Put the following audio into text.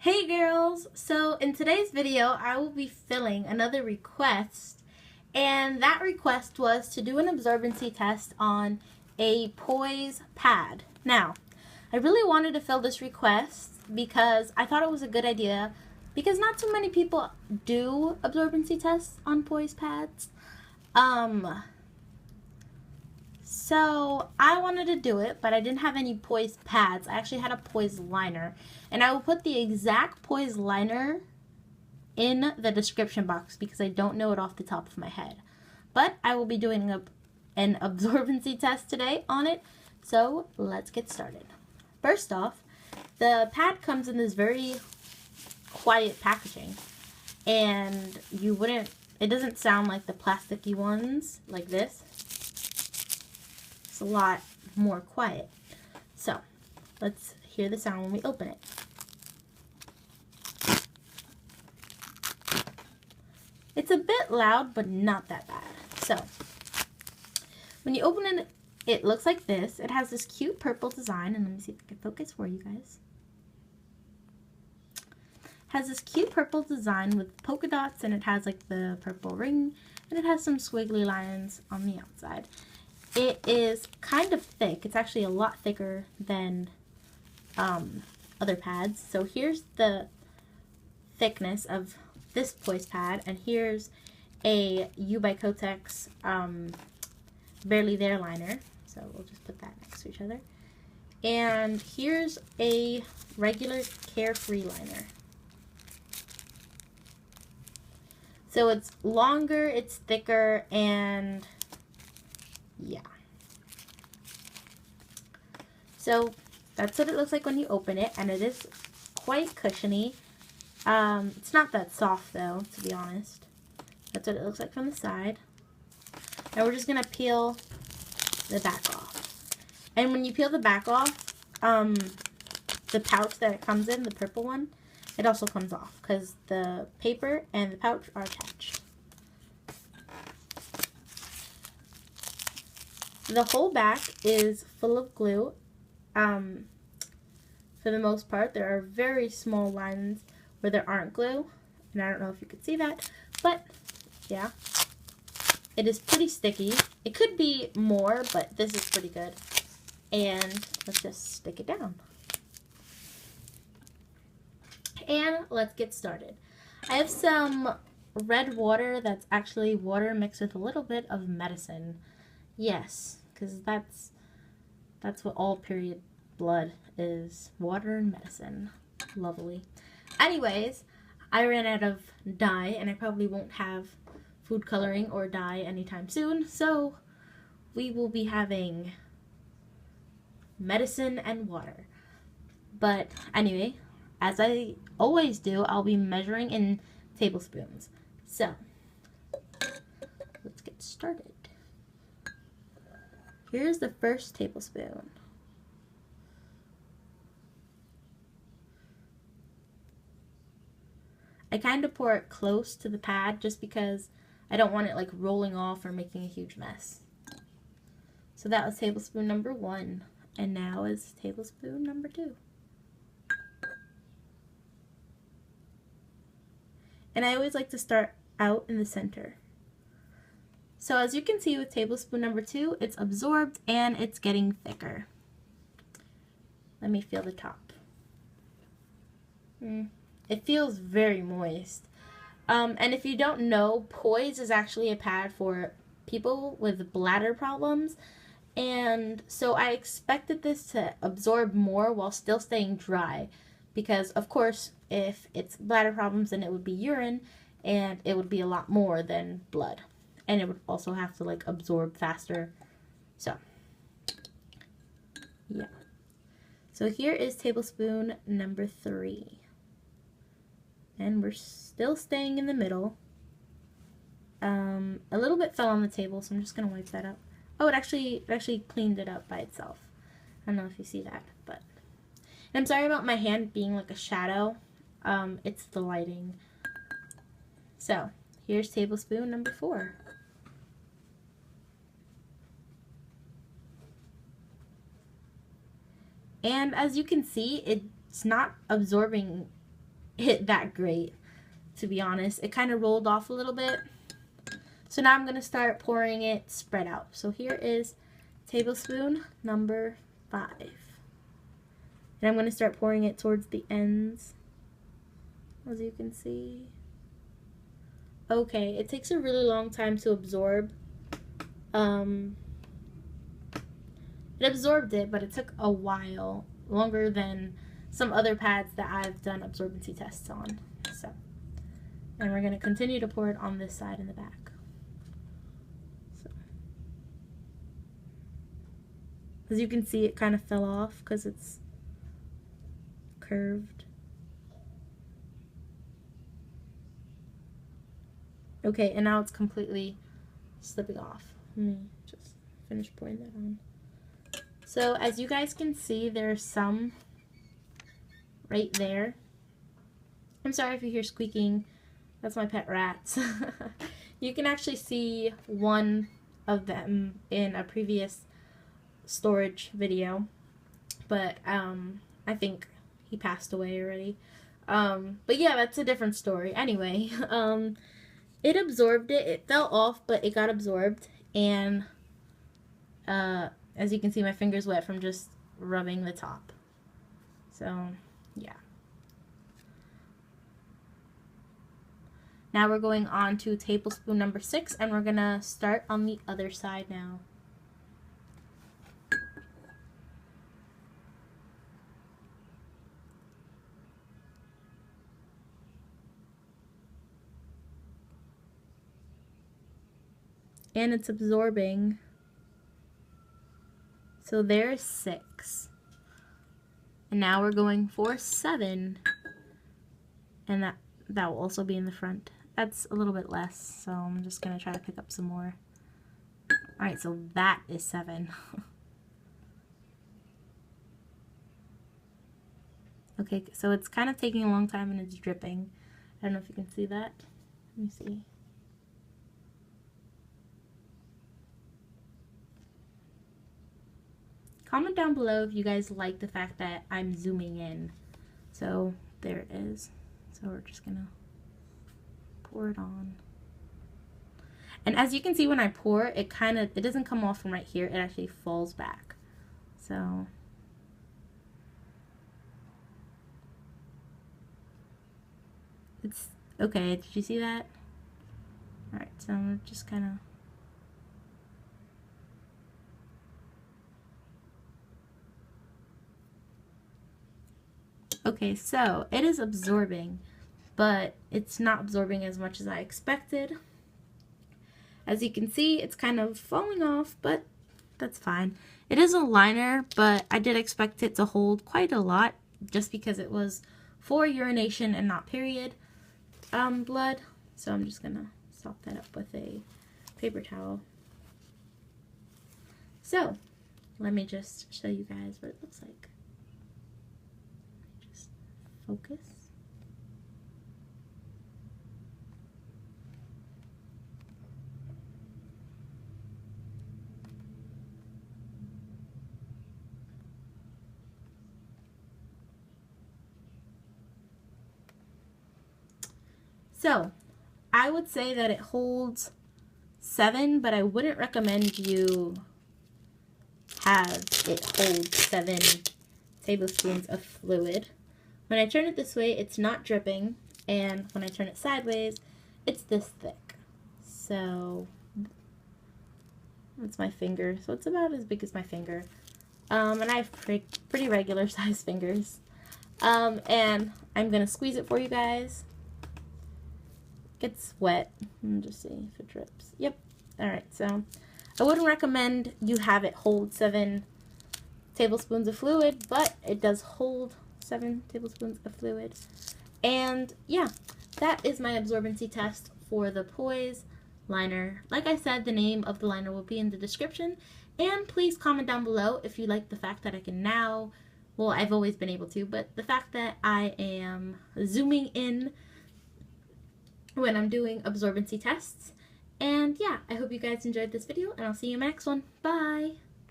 Hey girls! So in today's video I will be filling another request, and that request was to do an absorbency test on a Poise pad. Now, I really wanted to fill this request because I thought it was a good idea because not too many people do absorbency tests on Poise pads. So I wanted to do it, but I didn't have any Poise pads. I actually had a Poise liner. And I will put the exact Poise liner in the description box because I don't know it off the top of my head. But I will be doing an absorbency test today on it. So let's get started. First off, the pad comes in this very quiet packaging. And it doesn't sound like the plasticky ones like this. A lot more quiet. So let's hear the sound when we open it. It's a bit loud, but not that bad. So when you open it, it looks like this. It has this cute purple design, and let me see if I can focus for you guys. It has this cute purple design with polka dots, and it has like the purple ring, and it has some squiggly lines on the outside. It is kind of thick. It's actually a lot thicker than other pads. So here's the thickness of this Poise pad, and here's a U by Kotex Barely There liner. So we'll just put that next to each other. And here's a regular Carefree liner. So it's longer, it's thicker, and yeah. So that's what it looks like when you open it, and it is quite cushiony. It's not that soft though, to be honest. That's what it looks like from the side. Now we're just gonna peel the back off. And when you peel the back off, the pouch that it comes in, the purple one, it also comes off because the paper and the pouch are attached. The whole back is full of glue. For the most part, there are very small lines where there aren't glue, and I don't know if you could see that, but yeah, it is pretty sticky. It could be more, but this is pretty good. And let's just stick it down. And let's get started. I have some red water that's actually water mixed with a little bit of medicine. Yes, because that's what all period blood is, water and medicine. Lovely. Anyways, I ran out of dye, and I probably won't have food coloring or dye anytime soon, so we will be having medicine and water. But anyway, as I always do, I'll be measuring in tablespoons. So let's get started. Here's the first tablespoon. I kind of pour it close to the pad just because I don't want it like rolling off or making a huge mess. So that was tablespoon number 1, and now is tablespoon number 2. And I always like to start out in the center. So as you can see with tablespoon number 2, it's absorbed and it's getting thicker. Let me feel the top. It feels very moist. And if you don't know, Poise is actually a pad for people with bladder problems. And so I expected this to absorb more while still staying dry. Because of course, if it's bladder problems, then it would be urine, and it would be a lot more than blood. And it would also have to like absorb faster. So yeah. So here is tablespoon number 3. And we're still staying in the middle. A little bit fell on the table, so I'm just gonna wipe that up. Oh, it actually cleaned it up by itself. I don't know if you see that, but and I'm sorry about my hand being like a shadow. It's the lighting. So here's tablespoon number 4. And as you can see, it's not absorbing hit that great, to be honest. It kind of rolled off a little bit. So now I'm going to start pouring it spread out. So here is tablespoon number 5. And I'm going to start pouring it towards the ends, as you can see. Okay, it takes a really long time to absorb. It absorbed it, but it took a while, longer than some other pads that I've done absorbency tests on. So, and we're going to continue to pour it on this side and the back. So, as you can see, it kind of fell off because it's curved. Okay, and now it's completely slipping off. Let me just finish pouring that on. So as you guys can see, there's some right there. I'm sorry if you hear squeaking. That's my pet rats. You can actually see one of them in a previous storage video, but I think he passed away already. But yeah, that's a different story. Anyway, it absorbed it. It fell off, but it got absorbed, and as you can see, my finger's wet from just rubbing the top. So, yeah. Now we're going on to tablespoon number 6, and we're gonna start on the other side now. And it's absorbing. So there's 6. And now we're going for 7. And that will also be in the front. That's a little bit less, so I'm just going to try to pick up some more. Alright, so that is 7. Okay, so it's kind of taking a long time and it's dripping. I don't know if you can see that. Let me see. Comment down below if you guys like the fact that I'm zooming in. So there it is. So we're just gonna pour it on. And as you can see, when I pour, it doesn't come off from right here. It actually falls back. So it's okay. Did you see that? All right. So I'm just kind of. Okay, so it is absorbing, but it's not absorbing as much as I expected. As you can see, it's kind of falling off, but that's fine. It is a liner, but I did expect it to hold quite a lot just because it was for urination and not period blood. So I'm just gonna sop that up with a paper towel. So let me just show you guys what it looks like. Focus. So, I would say that it holds 7, but I wouldn't recommend you have it hold 7 tablespoons of fluid. When I turn it this way, it's not dripping, and when I turn it sideways, it's this thick. So, that's my finger. So it's about as big as my finger. And I have pretty regular size fingers. And I'm going to squeeze it for you guys. It's wet. Let me just see if it drips. Yep. Alright, so I wouldn't recommend you have it hold 7 tablespoons of fluid, but it does hold 7 tablespoons of fluid. And yeah, that is my absorbency test for the Poise liner. Like I said, the name of the liner will be in the description. And please comment down below if you like the fact that I can now, well, I've always been able to, but the fact that I am zooming in when I'm doing absorbency tests. And yeah, I hope you guys enjoyed this video, and I'll see you in my next one. Bye!